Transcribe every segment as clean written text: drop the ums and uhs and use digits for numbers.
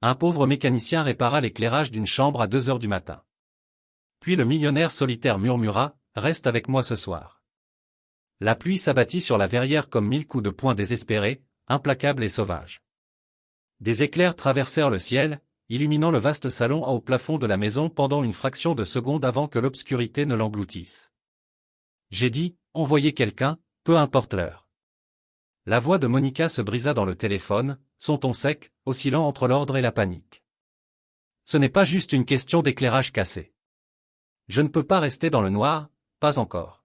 Un pauvre mécanicien répara l'éclairage d'une chambre à 2 heures du matin. Puis le millionnaire solitaire murmura, « Reste avec moi ce soir. » La pluie s'abattit sur la verrière comme 1000 coups de poing désespérés, implacables et sauvages. Des éclairs traversèrent le ciel, illuminant le vaste salon au plafond de la maison pendant une fraction de seconde avant que l'obscurité ne l'engloutisse. J'ai dit, envoyez quelqu'un, peu importe l'heure. La voix de Monica se brisa dans le téléphone, son ton sec, oscillant entre l'ordre et la panique. Ce n'est pas juste une question d'éclairage cassé. Je ne peux pas rester dans le noir, pas encore.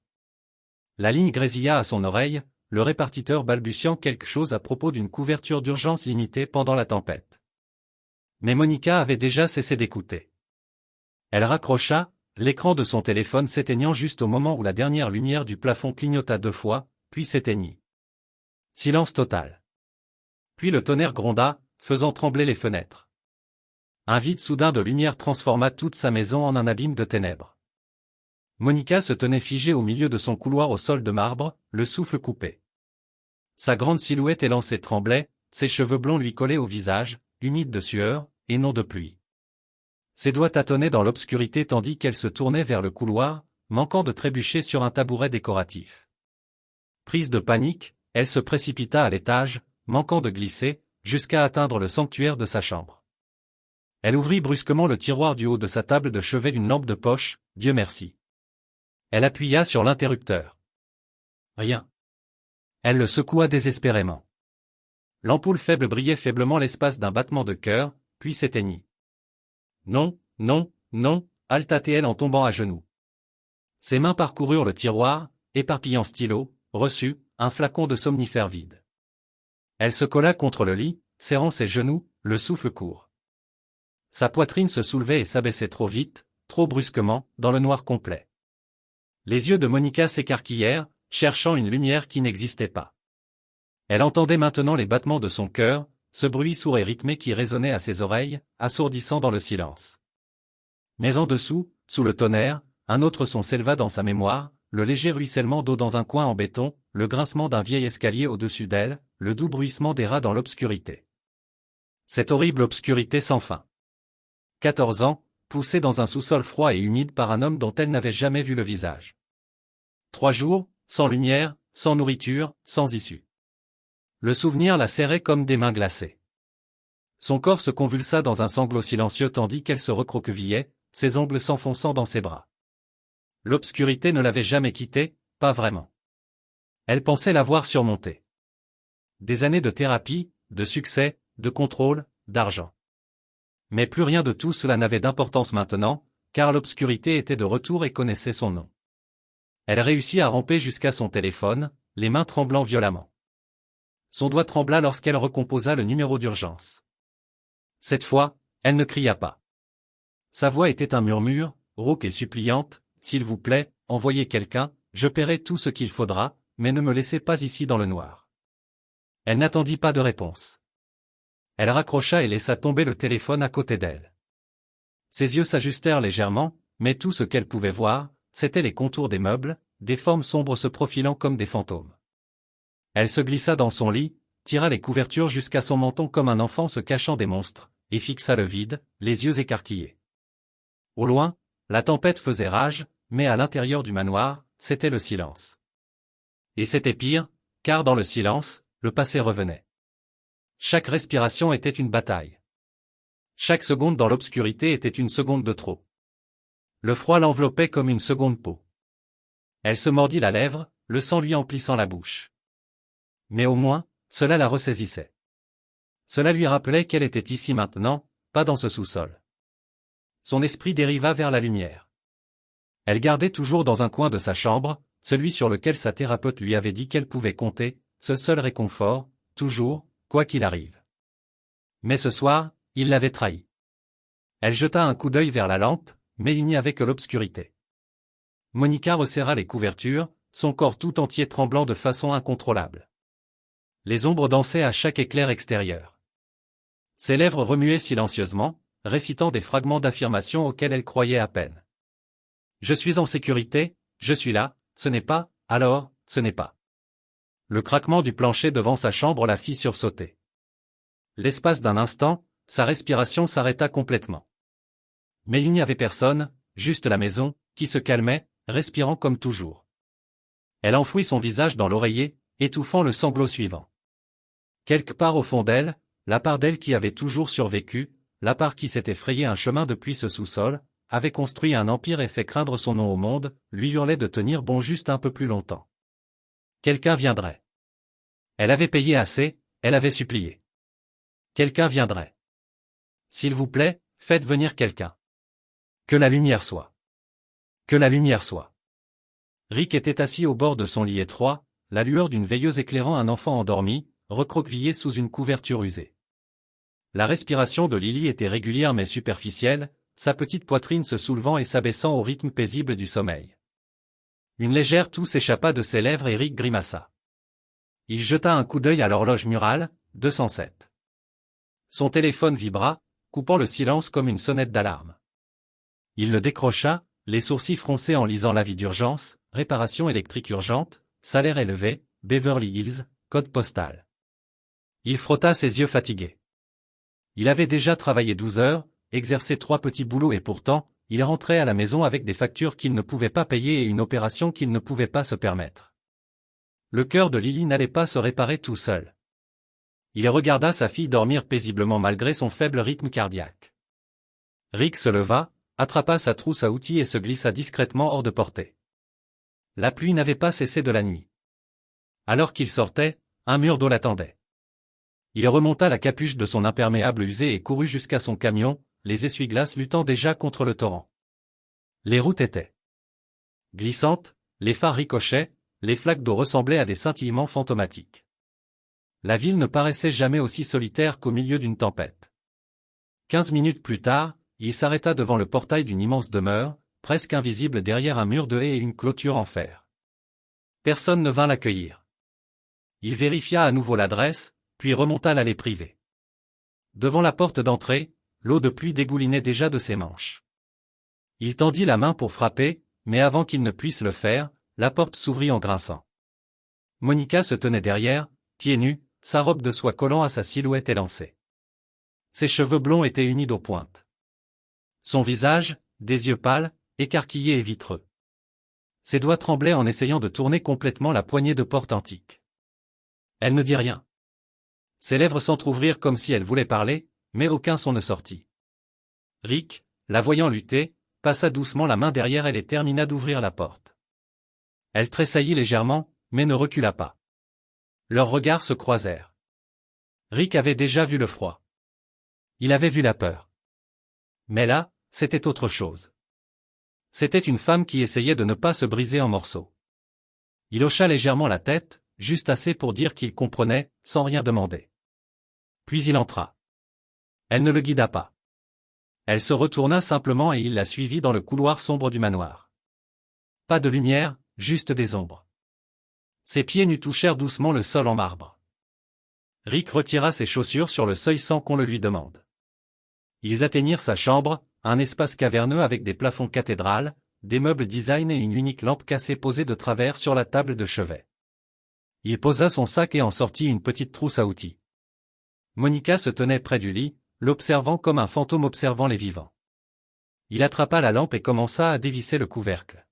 La ligne grésilla à son oreille, le répartiteur balbutiant quelque chose à propos d'une couverture d'urgence limitée pendant la tempête. Mais Monica avait déjà cessé d'écouter. Elle raccrocha, l'écran de son téléphone s'éteignant juste au moment où la dernière lumière du plafond clignota 2 fois, puis s'éteignit. Silence total. Puis le tonnerre gronda, faisant trembler les fenêtres. Un vide soudain de lumière transforma toute sa maison en un abîme de ténèbres. Monica se tenait figée au milieu de son couloir au sol de marbre, le souffle coupé. Sa grande silhouette élancée tremblait, ses cheveux blonds lui collaient au visage, humides de sueur, et non de pluie. Ses doigts tâtonnaient dans l'obscurité tandis qu'elle se tournait vers le couloir, manquant de trébucher sur un tabouret décoratif. Prise de panique, elle se précipita à l'étage, manquant de glisser, jusqu'à atteindre le sanctuaire de sa chambre. Elle ouvrit brusquement le tiroir du haut de sa table de chevet d'une lampe de poche, Dieu merci. Elle appuya sur l'interrupteur. Rien. Elle le secoua désespérément. L'ampoule faible brillait faiblement l'espace d'un battement de cœur, puis s'éteignit. Non, non, non, halta-t-elle en tombant à genoux. Ses mains parcoururent le tiroir, éparpillant stylos, reçus, un flacon de somnifère vide. Elle se colla contre le lit, serrant ses genoux, le souffle court. Sa poitrine se soulevait et s'abaissait trop vite, trop brusquement, dans le noir complet. Les yeux de Monica s'écarquillèrent, cherchant une lumière qui n'existait pas. Elle entendait maintenant les battements de son cœur, ce bruit sourd et rythmé qui résonnait à ses oreilles, assourdissant dans le silence. Mais en dessous, sous le tonnerre, un autre son s'éleva dans sa mémoire, le léger ruissellement d'eau dans un coin en béton, le grincement d'un vieil escalier au-dessus d'elle, le doux bruissement des rats dans l'obscurité. Cette horrible obscurité sans fin. 14 ans, poussée dans un sous-sol froid et humide par un homme dont elle n'avait jamais vu le visage. 3 jours, sans lumière, sans nourriture, sans issue. Le souvenir la serrait comme des mains glacées. Son corps se convulsa dans un sanglot silencieux tandis qu'elle se recroquevillait, ses ongles s'enfonçant dans ses bras. L'obscurité ne l'avait jamais quittée, pas vraiment. Elle pensait l'avoir surmontée. Des années de thérapie, de succès, de contrôle, d'argent. Mais plus rien de tout cela n'avait d'importance maintenant, car l'obscurité était de retour et connaissait son nom. Elle réussit à ramper jusqu'à son téléphone, les mains tremblant violemment. Son doigt trembla lorsqu'elle recomposa le numéro d'urgence. Cette fois, elle ne cria pas. Sa voix était un murmure, rauque et suppliante, « S'il vous plaît, envoyez quelqu'un, je paierai tout ce qu'il faudra, mais ne me laissez pas ici dans le noir. » Elle n'attendit pas de réponse. Elle raccrocha et laissa tomber le téléphone à côté d'elle. Ses yeux s'ajustèrent légèrement, mais tout ce qu'elle pouvait voir, c'étaient les contours des meubles, des formes sombres se profilant comme des fantômes. Elle se glissa dans son lit, tira les couvertures jusqu'à son menton comme un enfant se cachant des monstres, et fixa le vide, les yeux écarquillés. Au loin, la tempête faisait rage, mais à l'intérieur du manoir, c'était le silence. Et c'était pire, car dans le silence, le passé revenait. Chaque respiration était une bataille. Chaque seconde dans l'obscurité était une seconde de trop. Le froid l'enveloppait comme une seconde peau. Elle se mordit la lèvre, le sang lui emplissant la bouche. Mais au moins, cela la ressaisissait. Cela lui rappelait qu'elle était ici maintenant, pas dans ce sous-sol. Son esprit dériva vers la lumière. Elle gardait toujours dans un coin de sa chambre, celui sur lequel sa thérapeute lui avait dit qu'elle pouvait compter, ce seul réconfort, toujours, quoi qu'il arrive. Mais ce soir, il l'avait trahie. Elle jeta un coup d'œil vers la lampe, mais il n'y avait que l'obscurité. Monica resserra les couvertures, son corps tout entier tremblant de façon incontrôlable. Les ombres dansaient à chaque éclair extérieur. Ses lèvres remuaient silencieusement, récitant des fragments d'affirmation auxquels elle croyait à peine. Je suis en sécurité, je suis là, ce n'est pas, alors, ce n'est pas. Le craquement du plancher devant sa chambre la fit sursauter. L'espace d'un instant, sa respiration s'arrêta complètement. Mais il n'y avait personne, juste la maison, qui se calmait, respirant comme toujours. Elle enfouit son visage dans l'oreiller, étouffant le sanglot suivant. Quelque part au fond d'elle, la part d'elle qui avait toujours survécu, la part qui s'était frayé un chemin depuis ce sous-sol, avait construit un empire et fait craindre son nom au monde, lui hurlait de tenir bon juste un peu plus longtemps. Quelqu'un viendrait. Elle avait payé assez, elle avait supplié. Quelqu'un viendrait. S'il vous plaît, faites venir quelqu'un. Que la lumière soit. Que la lumière soit. Rick était assis au bord de son lit étroit, la lueur d'une veilleuse éclairant un enfant endormi, recroquevillé sous une couverture usée. La respiration de Lily était régulière mais superficielle, sa petite poitrine se soulevant et s'abaissant au rythme paisible du sommeil. Une légère toux s'échappa de ses lèvres et Rick grimaça. Il jeta un coup d'œil à l'horloge murale, 207. Son téléphone vibra, coupant le silence comme une sonnette d'alarme. Il le décrocha, les sourcils froncés en lisant l'avis d'urgence, réparation électrique urgente, salaire élevé, Beverly Hills, code postal. Il frotta ses yeux fatigués. Il avait déjà travaillé 12 heures, exercé 3 petits boulots et pourtant, il rentrait à la maison avec des factures qu'il ne pouvait pas payer et une opération qu'il ne pouvait pas se permettre. Le cœur de Lily n'allait pas se réparer tout seul. Il regarda sa fille dormir paisiblement malgré son faible rythme cardiaque. Rick se leva, attrapa sa trousse à outils et se glissa discrètement hors de portée. La pluie n'avait pas cessé de la nuit. Alors qu'il sortait, un mur d'eau l'attendait. Il remonta la capuche de son imperméable usé et courut jusqu'à son camion, les essuie-glaces luttant déjà contre le torrent. Les routes étaient glissantes, les phares ricochaient, les flaques d'eau ressemblaient à des scintillements fantomatiques. La ville ne paraissait jamais aussi solitaire qu'au milieu d'une tempête. 15 minutes plus tard, il s'arrêta devant le portail d'une immense demeure, presque invisible derrière un mur de haies et une clôture en fer. Personne ne vint l'accueillir. Il vérifia à nouveau l'adresse, puis remonta l'allée privée. Devant la porte d'entrée, l'eau de pluie dégoulinait déjà de ses manches. Il tendit la main pour frapper, mais avant qu'il ne puisse le faire, la porte s'ouvrit en grinçant. Monica se tenait derrière, pieds nus, sa robe de soie collant à sa silhouette élancée. Ses cheveux blonds étaient humides aux pointes. Son visage, des yeux pâles, écarquillés et vitreux. Ses doigts tremblaient en essayant de tourner complètement la poignée de porte antique. Elle ne dit rien. Ses lèvres s'entr'ouvrirent comme si elle voulait parler, mais aucun son ne sortit. Rick, la voyant lutter, passa doucement la main derrière elle et termina d'ouvrir la porte. Elle tressaillit légèrement, mais ne recula pas. Leurs regards se croisèrent. Rick avait déjà vu le froid. Il avait vu la peur. Mais là, c'était autre chose. C'était une femme qui essayait de ne pas se briser en morceaux. Il hocha légèrement la tête, juste assez pour dire qu'il comprenait, sans rien demander. Puis il entra. Elle ne le guida pas. Elle se retourna simplement et il la suivit dans le couloir sombre du manoir. Pas de lumière, juste des ombres. Ses pieds nus touchèrent doucement le sol en marbre. Rick retira ses chaussures sur le seuil sans qu'on le lui demande. Ils atteignirent sa chambre, un espace caverneux avec des plafonds cathédrales, des meubles design et une unique lampe cassée posée de travers sur la table de chevet. Il posa son sac et en sortit une petite trousse à outils. Monica se tenait près du lit, l'observant comme un fantôme observant les vivants. Il attrapa la lampe et commença à dévisser le couvercle.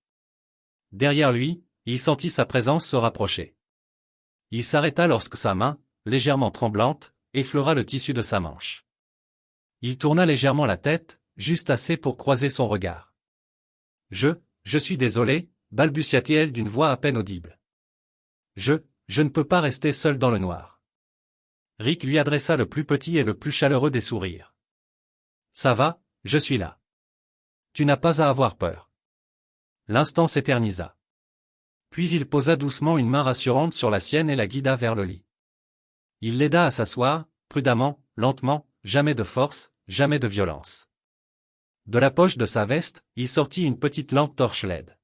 Derrière lui, il sentit sa présence se rapprocher. Il s'arrêta lorsque sa main, légèrement tremblante, effleura le tissu de sa manche. Il tourna légèrement la tête, juste assez pour croiser son regard. Je suis désolé, balbutia-t-elle d'une voix à peine audible. Je ne peux pas rester seul dans le noir. Rick lui adressa le plus petit et le plus chaleureux des sourires. Ça va, je suis là. Tu n'as pas à avoir peur. L'instant s'éternisa. Puis il posa doucement une main rassurante sur la sienne et la guida vers le lit. Il l'aida à s'asseoir, prudemment, lentement, jamais de force, jamais de violence. De la poche de sa veste, il sortit une petite lampe torche LED.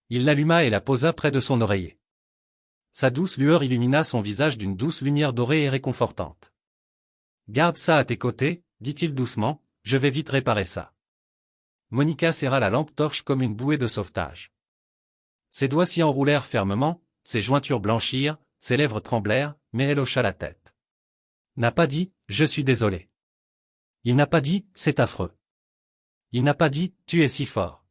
Il l'alluma et la posa près de son oreiller. Sa douce lueur illumina son visage d'une douce lumière dorée et réconfortante. « Garde ça à tes côtés, dit-il doucement, je vais vite réparer ça. » Monica serra la lampe torche comme une bouée de sauvetage. Ses doigts s'y enroulèrent fermement, ses jointures blanchirent, ses lèvres tremblèrent, mais elle hocha la tête. « N'a pas dit, je suis désolé. Il n'a pas dit « c'est affreux ». Il n'a pas dit « tu es si fort ».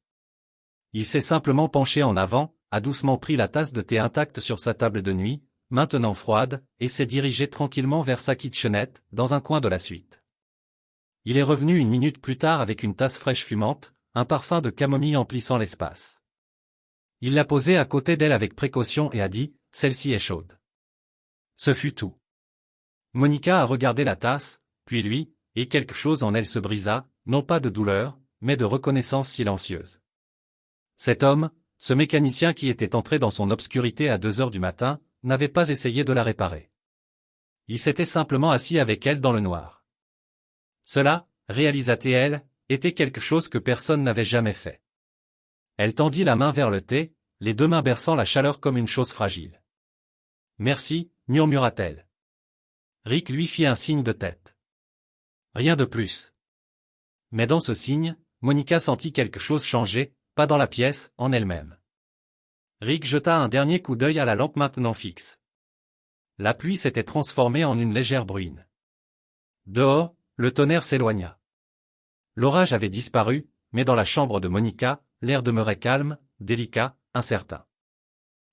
Il s'est simplement penché en avant, a doucement pris la tasse de thé intacte sur sa table de nuit, maintenant froide, et s'est dirigé tranquillement vers sa kitchenette, dans un coin de la suite. Il est revenu une minute plus tard avec une tasse fraîche fumante, un parfum de camomille emplissant l'espace. Il l'a posée à côté d'elle avec précaution et a dit « celle-ci est chaude ». Ce fut tout. Monica a regardé la tasse, puis lui, et quelque chose en elle se brisa, non pas de douleur, mais de reconnaissance silencieuse. Cet homme, ce mécanicien qui était entré dans son obscurité à 2 heures du matin, n'avait pas essayé de la réparer. Il s'était simplement assis avec elle dans le noir. Cela, réalisa-t-elle, était quelque chose que personne n'avait jamais fait. Elle tendit la main vers le thé, les 2 mains berçant la chaleur comme une chose fragile. « Merci », murmura-t-elle. Rick lui fit un signe de tête. Rien de plus. Mais dans ce signe, Monica sentit quelque chose changer, pas dans la pièce, en elle-même. Rick jeta un dernier coup d'œil à la lampe maintenant fixe. La pluie s'était transformée en une légère bruine. Dehors, le tonnerre s'éloigna. L'orage avait disparu, mais dans la chambre de Monica, l'air demeurait calme, délicat, incertain.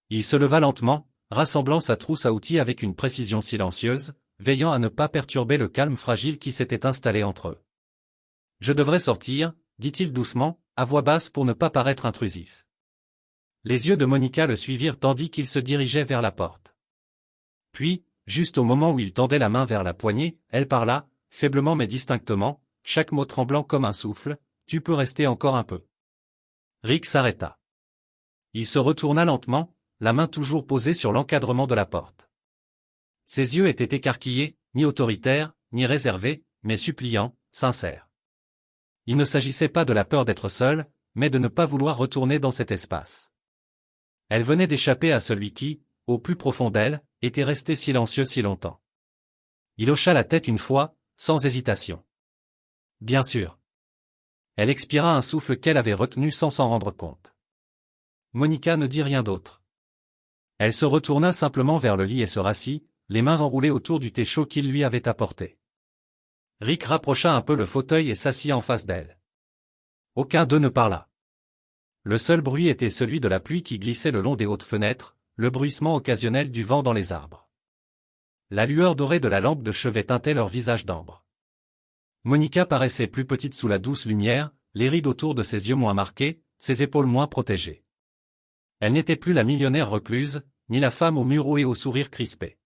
Il se leva lentement, rassemblant sa trousse à outils avec une précision silencieuse, veillant à ne pas perturber le calme fragile qui s'était installé entre eux. « Je devrais sortir », dit-il doucement, à voix basse pour ne pas paraître intrusif. Les yeux de Monica le suivirent tandis qu'il se dirigeait vers la porte. Puis, juste au moment où il tendait la main vers la poignée, elle parla, faiblement mais distinctement, chaque mot tremblant comme un souffle, « Tu peux rester encore un peu. » Rick s'arrêta. Il se retourna lentement, la main toujours posée sur l'encadrement de la porte. Ses yeux étaient écarquillés, ni autoritaires, ni réservés, mais suppliants, sincères. Il ne s'agissait pas de la peur d'être seule, mais de ne pas vouloir retourner dans cet espace. Elle venait d'échapper à celui qui, au plus profond d'elle, était resté silencieux si longtemps. Il hocha la tête une fois, sans hésitation. Bien sûr. Elle expira un souffle qu'elle avait retenu sans s'en rendre compte. Monica ne dit rien d'autre. Elle se retourna simplement vers le lit et se rassit, les mains enroulées autour du thé chaud qu'il lui avait apporté. Rick rapprocha un peu le fauteuil et s'assit en face d'elle. Aucun d'eux ne parla. Le seul bruit était celui de la pluie qui glissait le long des hautes fenêtres, le bruissement occasionnel du vent dans les arbres. La lueur dorée de la lampe de chevet teintait leur visage d'ambre. Monica paraissait plus petite sous la douce lumière, les rides autour de ses yeux moins marquées, ses épaules moins protégées. Elle n'était plus la millionnaire recluse, ni la femme au mur et au sourire crispé.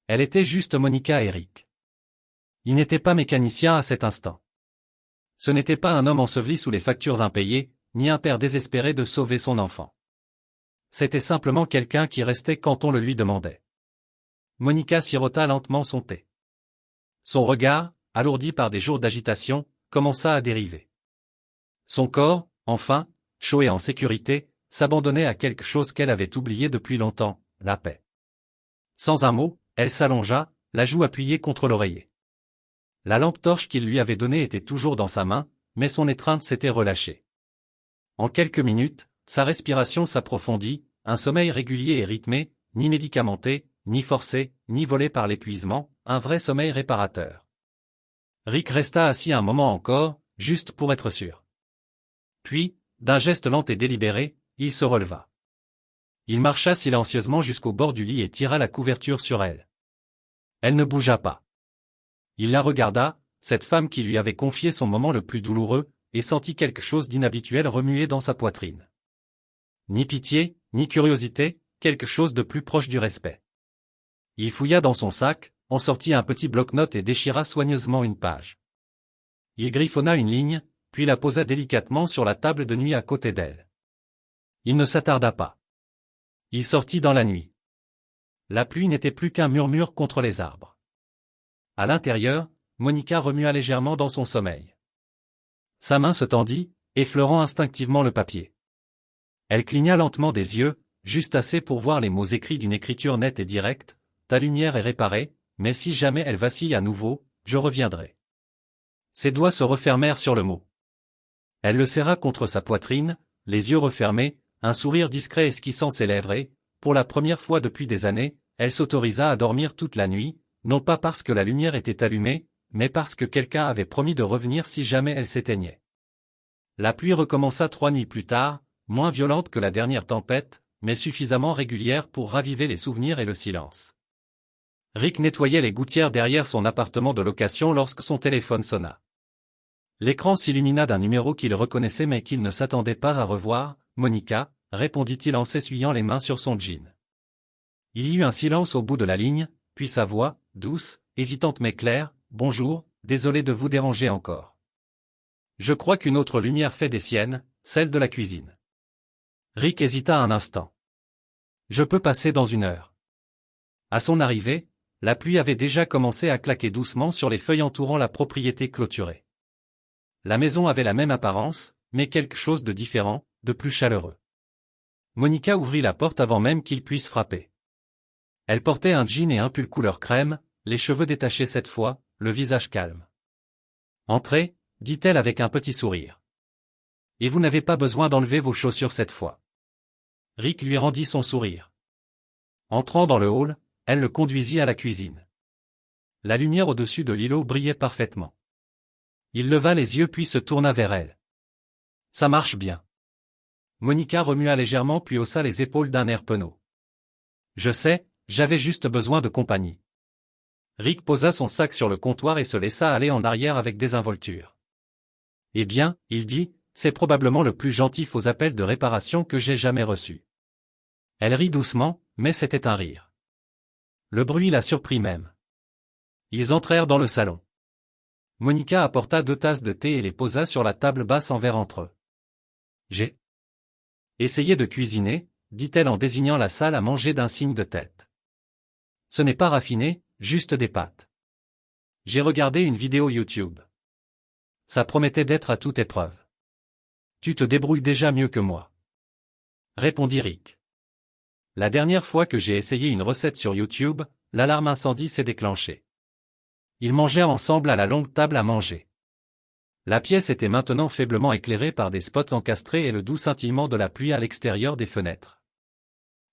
Elle était juste Monica et Rick. Il n'était pas mécanicien à cet instant. Ce n'était pas un homme enseveli sous les factures impayées, ni un père désespéré de sauver son enfant. C'était simplement quelqu'un qui restait quand on le lui demandait. Monica sirota lentement son thé. Son regard, alourdi par des jours d'agitation, commença à dériver. Son corps, enfin, chaud et en sécurité, s'abandonnait à quelque chose qu'elle avait oublié depuis longtemps, la paix. Sans un mot, elle s'allongea, la joue appuyée contre l'oreiller. La lampe torche qu'il lui avait donnée était toujours dans sa main, mais son étreinte s'était relâchée. En quelques minutes, sa respiration s'approfondit, un sommeil régulier et rythmé, ni médicamenté, ni forcé, ni volé par l'épuisement, un vrai sommeil réparateur. Rick resta assis un moment encore, juste pour être sûr. Puis, d'un geste lent et délibéré, il se releva. Il marcha silencieusement jusqu'au bord du lit et tira la couverture sur elle. Elle ne bougea pas. Il la regarda, cette femme qui lui avait confié son moment le plus douloureux, et sentit quelque chose d'inhabituel remuer dans sa poitrine. Ni pitié, ni curiosité, quelque chose de plus proche du respect. Il fouilla dans son sac, en sortit un petit bloc-notes et déchira soigneusement une page. Il griffonna une ligne, puis la posa délicatement sur la table de nuit à côté d'elle. Il ne s'attarda pas. Il sortit dans la nuit. La pluie n'était plus qu'un murmure contre les arbres. À l'intérieur, Monica remua légèrement dans son sommeil. Sa main se tendit, effleurant instinctivement le papier. Elle cligna lentement des yeux, juste assez pour voir les mots écrits d'une écriture nette et directe, « Ta lumière est réparée, mais si jamais elle vacille à nouveau, je reviendrai. » Ses doigts se refermèrent sur le mot. Elle le serra contre sa poitrine, les yeux refermés, un sourire discret esquissant ses lèvres et, pour la première fois depuis des années, elle s'autorisa à dormir toute la nuit, non pas parce que la lumière était allumée, mais parce que quelqu'un avait promis de revenir si jamais elle s'éteignait. La pluie recommença 3 nuits plus tard, moins violente que la dernière tempête, mais suffisamment régulière pour raviver les souvenirs et le silence. Rick nettoyait les gouttières derrière son appartement de location lorsque son téléphone sonna. L'écran s'illumina d'un numéro qu'il reconnaissait mais qu'il ne s'attendait pas à revoir. « Monica », répondit-il en s'essuyant les mains sur son jean. Il y eut un silence au bout de la ligne, puis sa voix, douce, hésitante mais claire, « Bonjour, désolé de vous déranger encore. Je crois qu'une autre lumière fait des siennes, celle de la cuisine. » Rick hésita un instant. « Je peux passer dans 1 heure. » À son arrivée, la pluie avait déjà commencé à claquer doucement sur les feuilles entourant la propriété clôturée. La maison avait la même apparence, mais quelque chose de différent, de plus chaleureux. Monica ouvrit la porte avant même qu'il puisse frapper. Elle portait un jean et un pull couleur crème, les cheveux détachés cette fois, le visage calme. « Entrez », dit-elle avec un petit sourire. « Et vous n'avez pas besoin d'enlever vos chaussures cette fois. » Rick lui rendit son sourire. Entrant dans le hall, elle le conduisit à la cuisine. La lumière au-dessus de l'îlot brillait parfaitement. Il leva les yeux puis se tourna vers elle. « Ça marche bien. » Monica remua légèrement puis haussa les épaules d'un air penaud. « Je sais, j'avais juste besoin de compagnie. » Rick posa son sac sur le comptoir et se laissa aller en arrière avec désinvolture. « Eh bien, » il dit, « c'est probablement le plus gentil faux appel de réparation que j'ai jamais reçu. » Elle rit doucement, mais c'était un rire. Le bruit la surprit même. Ils entrèrent dans le salon. Monica apporta 2 tasses de thé et les posa sur la table basse en verre entre eux. « J'ai essayé de cuisiner, » dit-elle en désignant la salle à manger d'un signe de tête. « Ce n'est pas raffiné, juste des pâtes. J'ai regardé une vidéo YouTube. Ça promettait d'être à toute épreuve. Tu te débrouilles déjà mieux que moi. » Répondit Rick. La dernière fois que j'ai essayé une recette sur YouTube, l'alarme incendie s'est déclenchée. Ils mangèrent ensemble à la longue table à manger. La pièce était maintenant faiblement éclairée par des spots encastrés et le doux scintillement de la pluie à l'extérieur des fenêtres.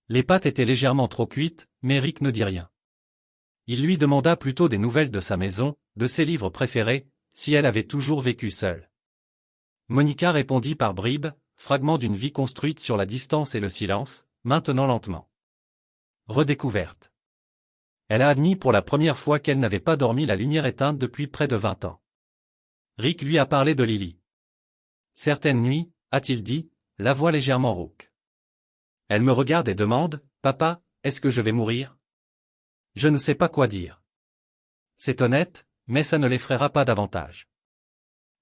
Les pâtes étaient légèrement trop cuites, mais Rick ne dit rien. Il lui demanda plutôt des nouvelles de sa maison, de ses livres préférés, si elle avait toujours vécu seule. Monica répondit par bribes, fragments d'une vie construite sur la distance et le silence, maintenant lentement. Redécouverte. Elle a admis pour la première fois qu'elle n'avait pas dormi la lumière éteinte depuis près de 20 ans. Rick lui a parlé de Lily. Certaines nuits, a-t-il dit, la voix légèrement rauque. Elle me regarde et demande, « Papa, est-ce que je vais mourir ?» Je ne sais pas quoi dire. C'est honnête, mais ça ne l'effraiera pas davantage.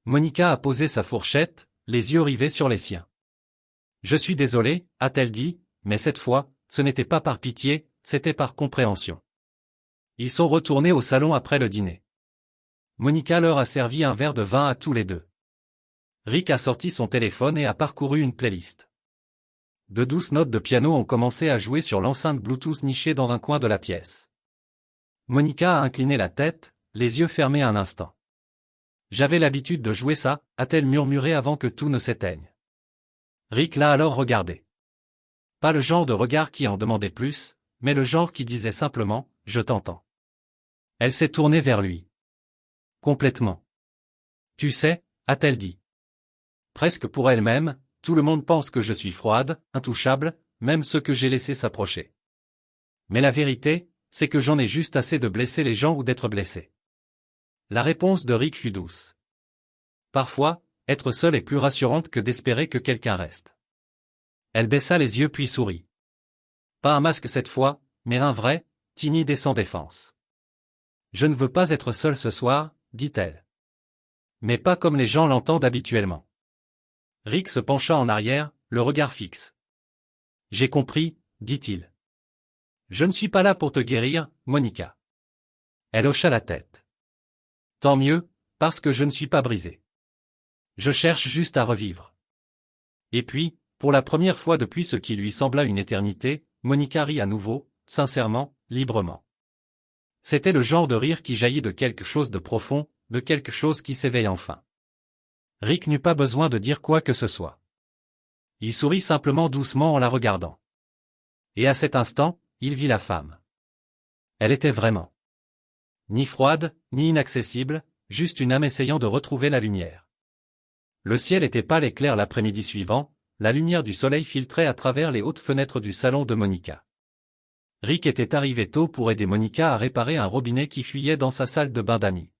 Monica a posé sa fourchette, les yeux rivés sur les siens. « Je suis désolée, a-t-elle dit, mais cette fois, ce n'était pas par pitié, c'était par compréhension. » Ils sont retournés au salon après le dîner. Monica leur a servi un verre de vin à tous les deux. Rick a sorti son téléphone et a parcouru une playlist. De douces notes de piano ont commencé à jouer sur l'enceinte Bluetooth nichée dans un coin de la pièce. Monica a incliné la tête, les yeux fermés un instant. « J'avais l'habitude de jouer ça, » a-t-elle murmuré avant que tout ne s'éteigne. Rick l'a alors regardé. Pas le genre de regard qui en demandait plus, mais le genre qui disait simplement, « Je t'entends. » Elle s'est tournée vers lui. Complètement. « Tu sais, » a-t-elle dit. Presque pour elle-même, tout le monde pense que je suis froide, intouchable, même ceux que j'ai laissés s'approcher. Mais la vérité, c'est que j'en ai juste assez de blesser les gens ou d'être blessé. La réponse de Rick fut douce. Parfois, être seul est plus rassurante que d'espérer que quelqu'un reste. Elle baissa les yeux puis sourit. Pas un masque cette fois, mais un vrai, timide et sans défense. Je ne veux pas être seule ce soir, dit-elle. Mais pas comme les gens l'entendent habituellement. Rick se pencha en arrière, le regard fixe. J'ai compris, dit-il. Je ne suis pas là pour te guérir, Monica. Elle hocha la tête. Tant mieux, parce que je ne suis pas brisé. Je cherche juste à revivre. Et puis, pour la première fois depuis ce qui lui sembla une éternité, Monica rit à nouveau, sincèrement, librement. C'était le genre de rire qui jaillit de quelque chose de profond, de quelque chose qui s'éveille enfin. Rick n'eut pas besoin de dire quoi que ce soit. Il sourit simplement doucement en la regardant. Et à cet instant, il vit la femme. Elle était vraiment Ni froide, ni inaccessible, juste une âme essayant de retrouver la lumière. Le ciel était pâle et clair l'après-midi suivant, la lumière du soleil filtrait à travers les hautes fenêtres du salon de Monica. Rick était arrivé tôt pour aider Monica à réparer un robinet qui fuyait dans sa salle de bain d'amis.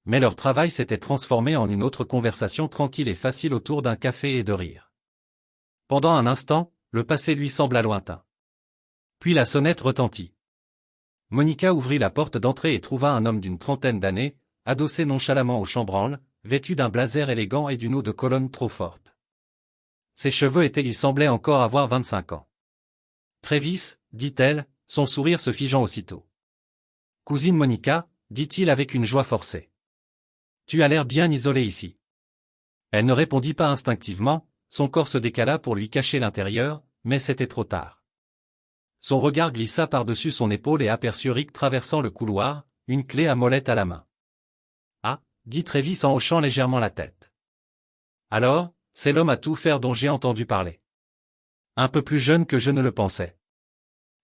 Mais leur travail s'était transformé en une autre conversation tranquille et facile autour d'un café et de rire. Pendant un instant, le passé lui sembla lointain. Puis la sonnette retentit. Monica ouvrit la porte d'entrée et trouva un homme d'une trentaine d'années, adossé nonchalamment au chambranle, vêtu d'un blazer élégant et d'une eau de Cologne trop forte. Ses cheveux il semblait encore avoir 25 ans. Travis, dit-elle, son sourire se figeant aussitôt. Cousine Monica, dit-il avec une joie forcée. Tu as l'air bien isolée ici. Elle ne répondit pas instinctivement, son corps se décala pour lui cacher l'intérieur, mais c'était trop tard. Son regard glissa par-dessus son épaule et aperçut Rick traversant le couloir, une clé à molette à la main. Ah, dit Travis en hochant légèrement la tête. Alors, c'est l'homme à tout faire dont j'ai entendu parler. Un peu plus jeune que je ne le pensais.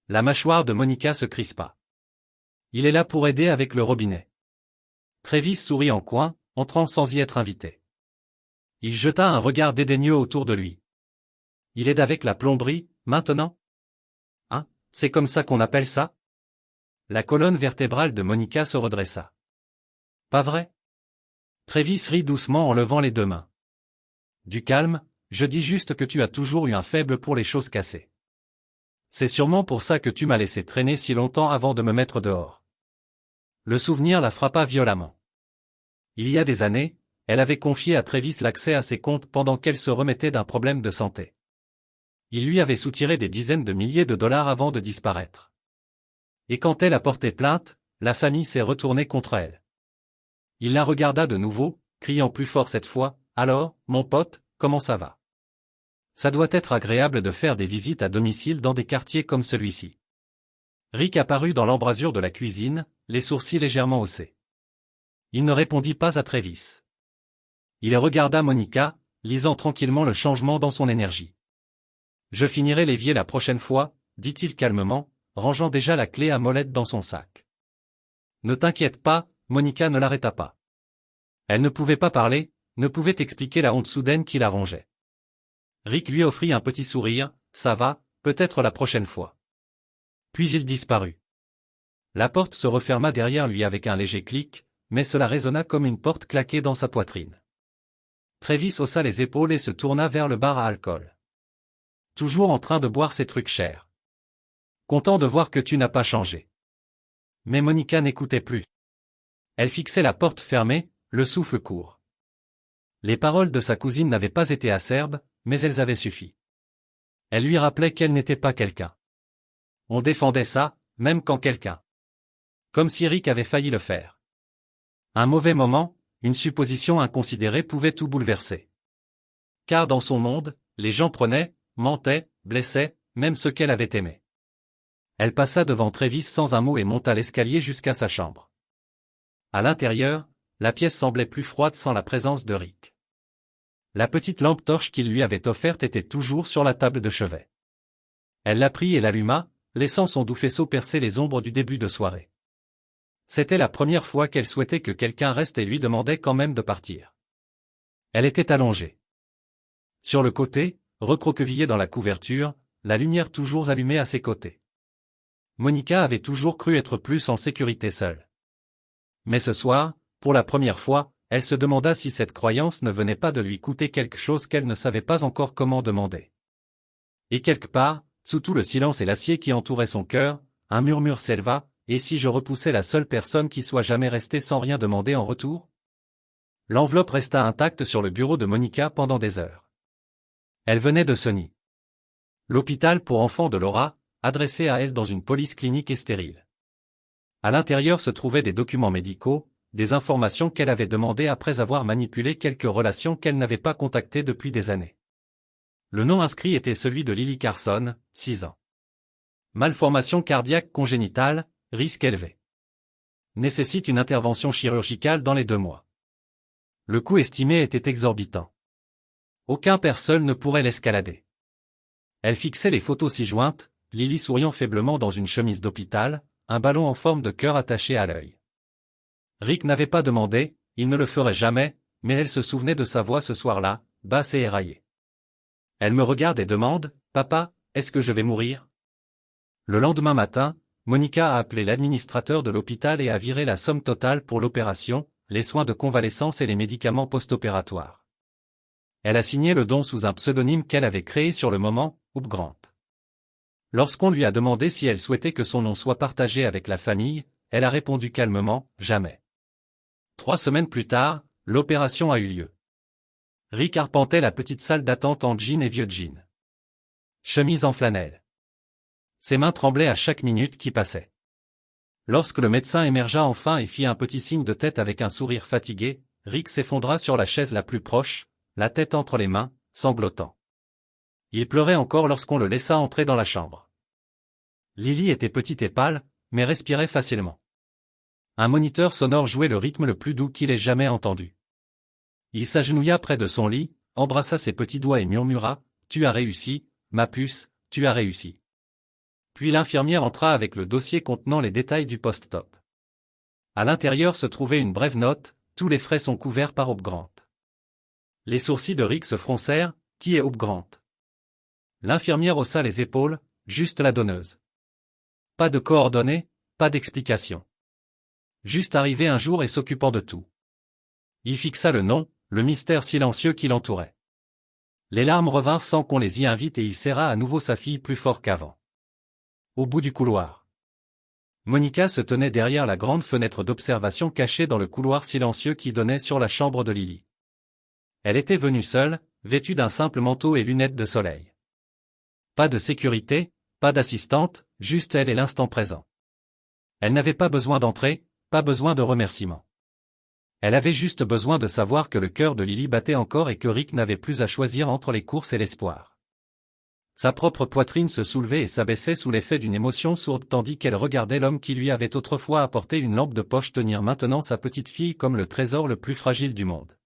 La mâchoire de Monica se crispa. Il est là pour aider avec le robinet. Travis sourit en coin, entrant sans y être invité. Il jeta un regard dédaigneux autour de lui. Il aide avec la plomberie, maintenant? Hein, c'est comme ça qu'on appelle ça? La colonne vertébrale de Monica se redressa. Pas vrai? Travis rit doucement en levant les deux mains. Du calme, je dis juste que tu as toujours eu un faible pour les choses cassées. C'est sûrement pour ça que tu m'as laissé traîner si longtemps avant de me mettre dehors. Le souvenir la frappa violemment. Il y a des années, elle avait confié à Travis l'accès à ses comptes pendant qu'elle se remettait d'un problème de santé. Il lui avait soutiré des dizaines de milliers de dollars avant de disparaître. Et quand elle a porté plainte, la famille s'est retournée contre elle. Il la regarda de nouveau, criant plus fort cette fois, « Alors, mon pote, comment ça va? Ça doit être agréable de faire des visites à domicile dans des quartiers comme celui-ci. » Rick apparut dans l'embrasure de la cuisine, les sourcils légèrement haussés. Il ne répondit pas à Travis. Il regarda Monica, lisant tranquillement le changement dans son énergie. « Je finirai l'évier la prochaine fois, » dit-il calmement, rangeant déjà la clé à molette dans son sac. « Ne t'inquiète pas, » Monica ne l'arrêta pas. Elle ne pouvait pas parler, ne pouvait expliquer la honte soudaine qui la rongeait. Rick lui offrit un petit sourire, « Ça va, peut-être la prochaine fois. » Puis il disparut. La porte se referma derrière lui avec un léger clic, mais cela résonna comme une porte claquée dans sa poitrine. Travis haussa les épaules et se tourna vers le bar à alcool. Toujours en train de boire ses trucs chers. Content de voir que tu n'as pas changé. Mais Monica n'écoutait plus. Elle fixait la porte fermée, le souffle court. Les paroles de sa cousine n'avaient pas été acerbes, mais elles avaient suffi. Elle lui rappelait qu'elle n'était pas quelqu'un. On défendait ça, même quand quelqu'un. Comme si Rick avait failli le faire. Un mauvais moment, une supposition inconsidérée pouvait tout bouleverser. Car dans son monde, les gens prenaient, mentaient, blessaient, même ceux qu'elle avait aimés. Elle passa devant Travis sans un mot et monta l'escalier jusqu'à sa chambre. À l'intérieur, la pièce semblait plus froide sans la présence de Rick. La petite lampe torche qu'il lui avait offerte était toujours sur la table de chevet. Elle la prit et l'alluma, laissant son doux faisceau percer les ombres du début de soirée. C'était la première fois qu'elle souhaitait que quelqu'un reste et lui demandait quand même de partir. Elle était allongée. Sur le côté, recroquevillée dans la couverture, la lumière toujours allumée à ses côtés. Monica avait toujours cru être plus en sécurité seule. Mais ce soir, pour la première fois, elle se demanda si cette croyance ne venait pas de lui coûter quelque chose qu'elle ne savait pas encore comment demander. Et quelque part, sous tout le silence et l'acier qui entourait son cœur, un murmure s'éleva, et si je repoussais la seule personne qui soit jamais restée sans rien demander en retour? L'enveloppe resta intacte sur le bureau de Monica pendant des heures. Elle venait de Sony. L'hôpital pour enfants de Laura, adressé à elle dans une police clinique et stérile. À l'intérieur se trouvaient des documents médicaux, des informations qu'elle avait demandées après avoir manipulé quelques relations qu'elle n'avait pas contactées depuis des années. Le nom inscrit était celui de Lily Carson, 6 ans. Malformation cardiaque congénitale, risque élevé. Nécessite une intervention chirurgicale dans les 2 mois. Le coût estimé était exorbitant. Aucun personne ne pourrait l'escalader. Elle fixait les photos ci-jointes, Lily souriant faiblement dans une chemise d'hôpital, un ballon en forme de cœur attaché à l'œil. Rick n'avait pas demandé, il ne le ferait jamais, mais elle se souvenait de sa voix ce soir-là, basse et éraillée. Elle me regarde et demande, « Papa, est-ce que je vais mourir ?» Le lendemain matin, Monica a appelé l'administrateur de l'hôpital et a viré la somme totale pour l'opération, les soins de convalescence et les médicaments post-opératoires. Elle a signé le don sous un pseudonyme qu'elle avait créé sur le moment, Hope Grant. Lorsqu'on lui a demandé si elle souhaitait que son nom soit partagé avec la famille, elle a répondu calmement, « Jamais ». 3 semaines plus tard, l'opération a eu lieu. Rick arpentait la petite salle d'attente en jean et vieux jean. Chemise en flanelle. Ses mains tremblaient à chaque minute qui passait. Lorsque le médecin émergea enfin et fit un petit signe de tête avec un sourire fatigué, Rick s'effondra sur la chaise la plus proche, la tête entre les mains, sanglotant. Il pleurait encore lorsqu'on le laissa entrer dans la chambre. Lily était petite et pâle, mais respirait facilement. Un moniteur sonore jouait le rythme le plus doux qu'il ait jamais entendu. Il s'agenouilla près de son lit, embrassa ses petits doigts et murmura, « Tu as réussi, ma puce, tu as réussi. » Puis l'infirmière entra avec le dossier contenant les détails du post-op. À l'intérieur se trouvait une brève note, « Tous les frais sont couverts par Hope Grant. » Les sourcils de Rick se froncèrent, « Qui est Hope Grant ?» L'infirmière haussa les épaules, « Juste la donneuse. » Pas de coordonnées, pas d'explication. Juste arrivé un jour et s'occupant de tout. Il fixa le nom, le mystère silencieux qui l'entourait. Les larmes revinrent sans qu'on les y invite et il serra à nouveau sa fille plus fort qu'avant. Au bout du couloir. Monica se tenait derrière la grande fenêtre d'observation cachée dans le couloir silencieux qui donnait sur la chambre de Lily. Elle était venue seule, vêtue d'un simple manteau et lunettes de soleil. Pas de sécurité, pas d'assistante, juste elle et l'instant présent. Elle n'avait pas besoin d'entrer, pas besoin de remerciements. Elle avait juste besoin de savoir que le cœur de Lily battait encore et que Rick n'avait plus à choisir entre les courses et l'espoir. Sa propre poitrine se soulevait et s'abaissait sous l'effet d'une émotion sourde tandis qu'elle regardait l'homme qui lui avait autrefois apporté une lampe de poche tenir maintenant sa petite fille comme le trésor le plus fragile du monde.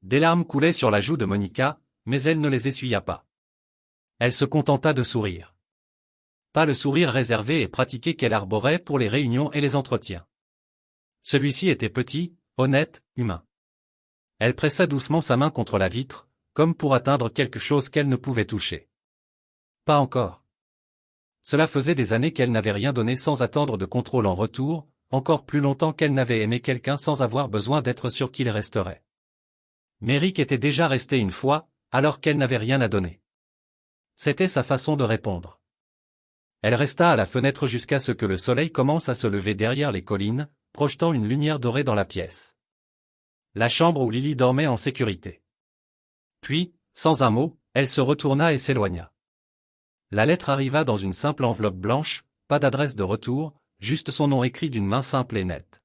Des larmes coulaient sur la joue de Monica, mais elle ne les essuya pas. Elle se contenta de sourire. Pas le sourire réservé et pratiqué qu'elle arborait pour les réunions et les entretiens. Celui-ci était petit, honnête, humain. Elle pressa doucement sa main contre la vitre, comme pour atteindre quelque chose qu'elle ne pouvait toucher. Pas encore. Cela faisait des années qu'elle n'avait rien donné sans attendre de contrôle en retour, encore plus longtemps qu'elle n'avait aimé quelqu'un sans avoir besoin d'être sûre qu'il resterait. Mais Rick était déjà resté une fois, alors qu'elle n'avait rien à donner. C'était sa façon de répondre. Elle resta à la fenêtre jusqu'à ce que le soleil commence à se lever derrière les collines, projetant une lumière dorée dans la pièce. La chambre où Lily dormait en sécurité. Puis, sans un mot, elle se retourna et s'éloigna. La lettre arriva dans une simple enveloppe blanche, pas d'adresse de retour, juste son nom écrit d'une main simple et nette.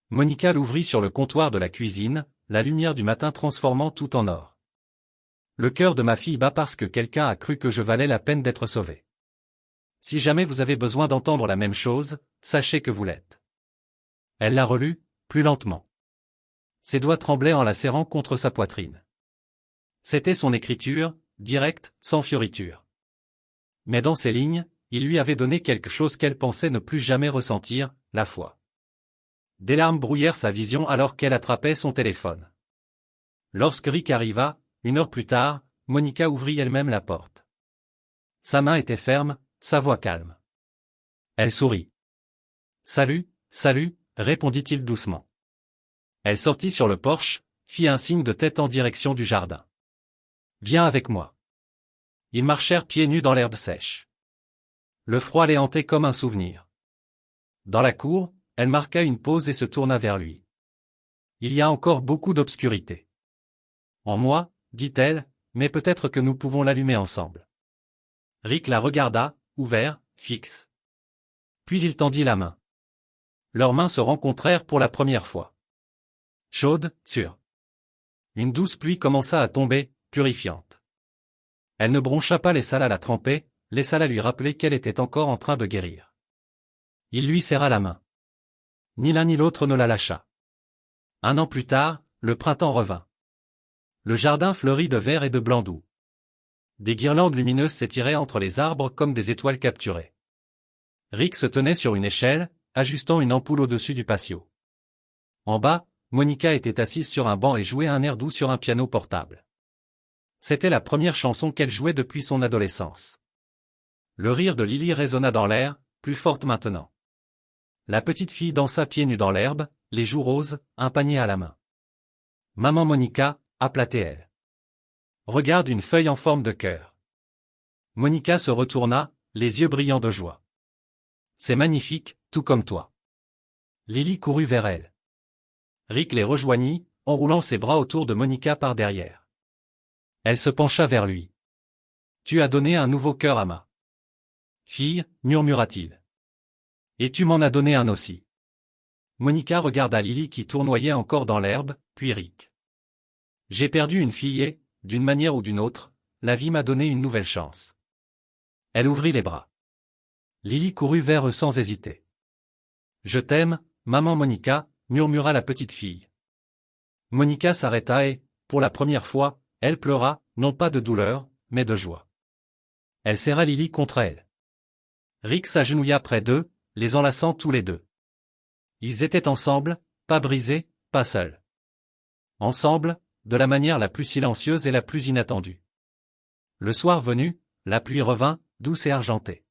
Monica l'ouvrit sur le comptoir de la cuisine, la lumière du matin transformant tout en or. Le cœur de ma fille bat parce que quelqu'un a cru que je valais la peine d'être sauvé. Si jamais vous avez besoin d'entendre la même chose, sachez que vous l'êtes. Elle la relut, plus lentement. Ses doigts tremblaient en la serrant contre sa poitrine. C'était son écriture, directe, sans fioriture. Mais dans ces lignes, il lui avait donné quelque chose qu'elle pensait ne plus jamais ressentir, la foi. Des larmes brouillèrent sa vision alors qu'elle attrapait son téléphone. Lorsque Rick arriva, 1 heure plus tard, Monica ouvrit elle-même la porte. Sa main était ferme, sa voix calme. Elle sourit. « Salut, salut », répondit-il doucement. Elle sortit sur le porche, fit un signe de tête en direction du jardin. « Viens avec moi. » Ils marchèrent pieds nus dans l'herbe sèche. Le froid les hantait comme un souvenir. Dans la cour, elle marqua une pause et se tourna vers lui. « Il y a encore beaucoup d'obscurité. »« En moi, dit-elle, mais peut-être que nous pouvons l'allumer ensemble. » Rick la regarda, ouvert, fixe. Puis il tendit la main. Leurs mains se rencontrèrent pour la première fois. Chaude, sûre. Une douce pluie commença à tomber, purifiante. Elle ne broncha pas, laissa la tremper, laissa la lui rappeler qu'elle était encore en train de guérir. Il lui serra la main. Ni l'un ni l'autre ne la lâcha. 1 an plus tard, le printemps revint. Le jardin fleurit de vert et de blanc doux. Des guirlandes lumineuses s'étiraient entre les arbres comme des étoiles capturées. Rick se tenait sur une échelle, ajustant une ampoule au-dessus du patio. En bas, Monica était assise sur un banc et jouait un air doux sur un piano portable. C'était la première chanson qu'elle jouait depuis son adolescence. Le rire de Lily résonna dans l'air, plus forte maintenant. La petite fille dansa pieds nus dans l'herbe, les joues roses, un panier à la main. Maman Monica, appelait-elle. Regarde une feuille en forme de cœur. Monica se retourna, les yeux brillants de joie. C'est magnifique, tout comme toi. Lily courut vers elle. Rick les rejoignit, enroulant ses bras autour de Monica par derrière. Elle se pencha vers lui. Tu as donné un nouveau cœur à ma fille, murmura-t-il. Et tu m'en as donné un aussi. Monica regarda Lily qui tournoyait encore dans l'herbe, puis Rick. J'ai perdu une fille et, d'une manière ou d'une autre, la vie m'a donné une nouvelle chance. Elle ouvrit les bras. Lily courut vers eux sans hésiter. Je t'aime, maman Monica, murmura la petite fille. Monica s'arrêta et, pour la première fois, elle pleura, non pas de douleur, mais de joie. Elle serra Lily contre elle. Rick s'agenouilla près d'eux, les enlaçant tous les deux. Ils étaient ensemble, pas brisés, pas seuls. Ensemble, de la manière la plus silencieuse et la plus inattendue. Le soir venu, la pluie revint, douce et argentée.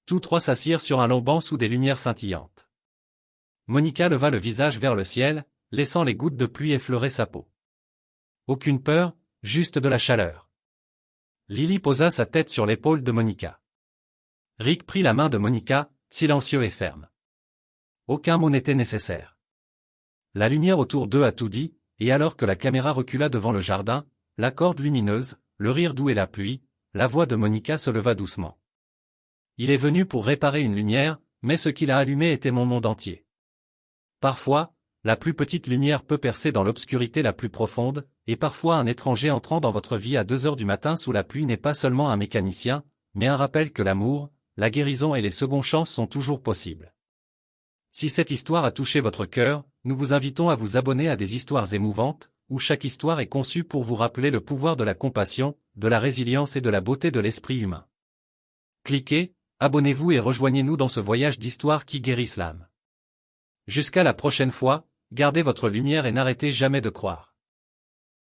Tous trois s'assirent sur un long banc sous des lumières scintillantes. Monica leva le visage vers le ciel, laissant les gouttes de pluie effleurer sa peau. Aucune peur, juste de la chaleur. Lily posa sa tête sur l'épaule de Monica. Rick prit la main de Monica, silencieux et ferme. Aucun mot n'était nécessaire. La lumière autour d'eux a tout dit, et alors que la caméra recula devant le jardin, la corde lumineuse, le rire doux et la pluie, la voix de Monica se leva doucement. Il est venu pour réparer une lumière, mais ce qu'il a allumé était mon monde entier. Parfois, la plus petite lumière peut percer dans l'obscurité la plus profonde, et parfois un étranger entrant dans votre vie à 2 heures du matin sous la pluie n'est pas seulement un mécanicien, mais un rappel que l'amour, la guérison et les secondes chances sont toujours possibles. Si cette histoire a touché votre cœur, nous vous invitons à vous abonner à des histoires émouvantes, où chaque histoire est conçue pour vous rappeler le pouvoir de la compassion, de la résilience et de la beauté de l'esprit humain. Cliquez, abonnez-vous et rejoignez-nous dans ce voyage d'histoires qui guérissent l'âme. Jusqu'à la prochaine fois, gardez votre lumière et n'arrêtez jamais de croire.